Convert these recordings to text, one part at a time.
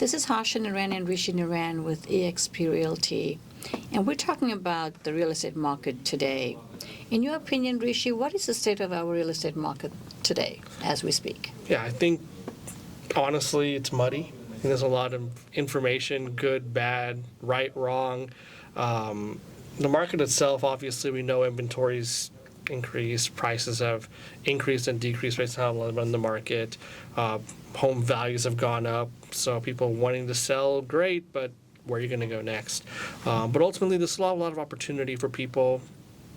This is Harsha Naran and Rishi Naran with eXp Realty, and we're talking about the real estate market today. In your opinion, Rishi, what is the state of our real estate market today as we speak? Yeah, I think honestly it's muddy. I think there's a lot of information, good, bad, right, wrong. The market itself, obviously, we know inventories increased, prices have increased and decreased based on how long in the market. Home values have gone up, so people wanting to sell, great, but where are you going to go next? But ultimately, there's still a lot of opportunity for people.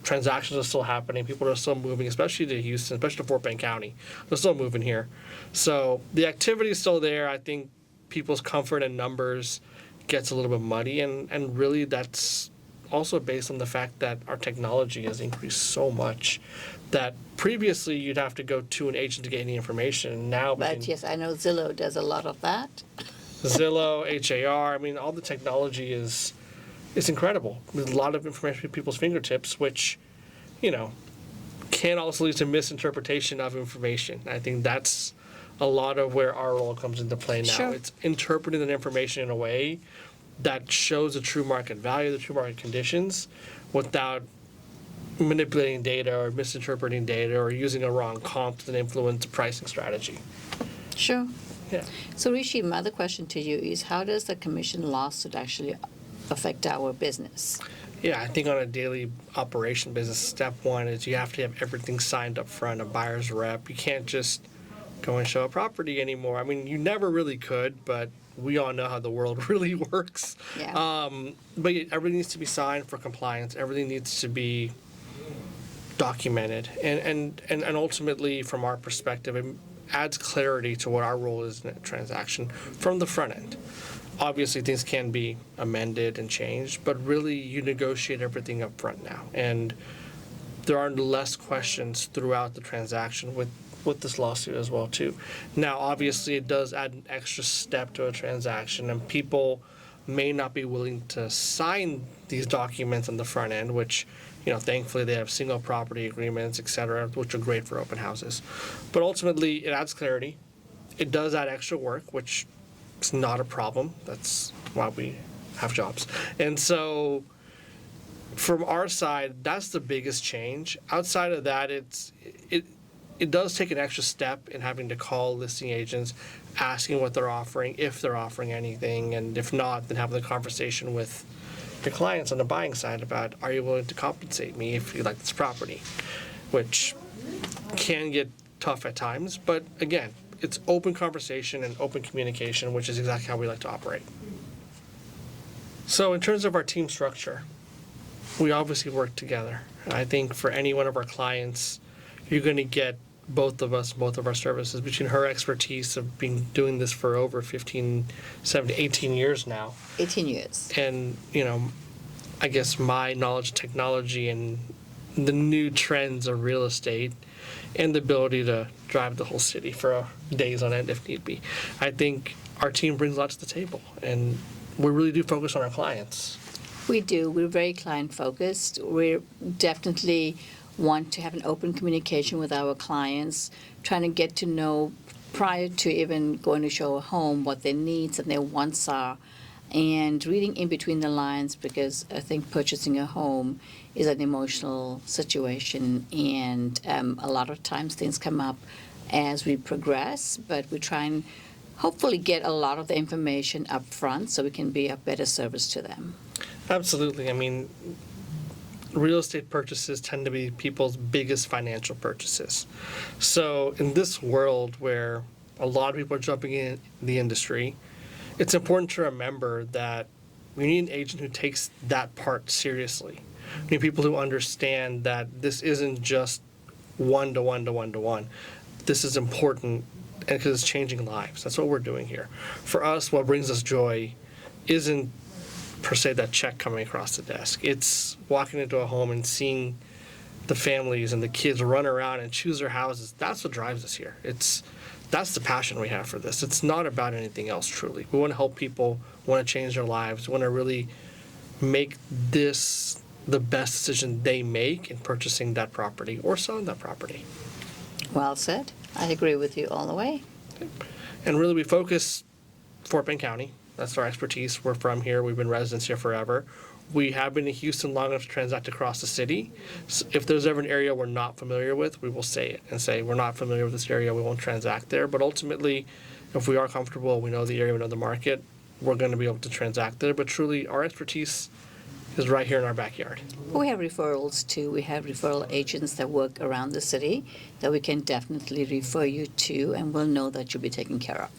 Transactions are still happening. People are still moving, especially to Houston, especially to Fort Bend County. They're still moving here. So the activity is still there. I think people's comfort in numbers gets a little bit muddy, and really that's also based on the fact that our technology has increased so much that previously you'd have to go to an agent to get any information. Now, But yes, I know Zillow does a lot of that. Zillow, HAR, I mean, all the technology is incredible. There's a lot of information at people's fingertips, which, can also lead to misinterpretation of information. I think that's a lot of where our role comes into play now. Sure. It's interpreting that information in a way that shows the true market value, the true market conditions, without manipulating data or misinterpreting data or using a wrong comp to influence a pricing strategy. Sure. Yeah. So Rishi, my other question to you is, how does the commission lawsuit actually affect our business? Yeah, I think on a daily operation business, step one is you have to have everything signed up front, a buyer's rep. You can't just go and show a property anymore. I mean, you never really could, but we all know how the world really works. Yeah. But everything needs to be signed for compliance. Everything needs to be documented. And ultimately, from our perspective, it adds clarity to what our role is in a transaction from the front end. Obviously, things can be amended and changed, but really you negotiate everything up front now. And there are less questions throughout the transaction with this lawsuit as well, too. Now, obviously, it does add an extra step to a transaction, and people may not be willing to sign these documents on the front end, which, thankfully they have single property agreements, et cetera, which are great for open houses. But ultimately, it adds clarity. It does add extra work, which is not a problem. That's why we have jobs. And so from our side, that's the biggest change. Outside of that, it does take an extra step in having to call listing agents, asking what they're offering, if they're offering anything, and if not, then having the conversation with your clients on the buying side about, are you willing to compensate me if you like this property, which can get tough at times. But again, it's open conversation and open communication, which is exactly how we like to operate. So in terms of our team structure, we obviously work together. I think for any one of our clients, you're going to get both of our services, between her expertise of doing this for over 15, 17, 18 years now. 18 years. And, I guess my knowledge of technology and the new trends of real estate and the ability to drive the whole city for days on end if need be. I think our team brings a lot to the table, and we really do focus on our clients. We do. We're very client-focused. We definitely want to have an open communication with our clients, trying to get to know, prior to even going to show a home, what their needs and their wants are, and reading in between the lines, because I think purchasing a home is an emotional situation, and a lot of times things come up as we progress, but we try and hopefully get a lot of the information up front so we can be a better service to them. Absolutely. I mean, real estate purchases tend to be people's biggest financial purchases. So in this world where a lot of people are jumping in the industry, it's important to remember that we need an agent who takes that part seriously. We need people who understand that this isn't just one-to-one to one-to-one. This is important because it's changing lives. That's what we're doing here. For us, what brings us joy isn't per se that check coming across the desk. It's walking into a home and seeing the families and the kids run around and choose their houses. That's what drives us here. That's the passion we have for this. It's not about anything else, truly. We want to help people, want to change their lives, want to really make this the best decision they make in purchasing that property or selling that property. Well said. I agree with you all the way. And really we focus Fort Bend County. That's our expertise. We're from here. We've been residents here forever. We have been in Houston long enough to transact across the city. So if there's ever an area we're not familiar with, we will say it and say we're not familiar with this area. We won't transact there. But ultimately, if we are comfortable, we know the area, we know the market, we're going to be able to transact there. But truly, our expertise is right here in our backyard. We have referrals too. We have referral agents that work around the city that we can definitely refer you to, and we'll know that you'll be taken care of.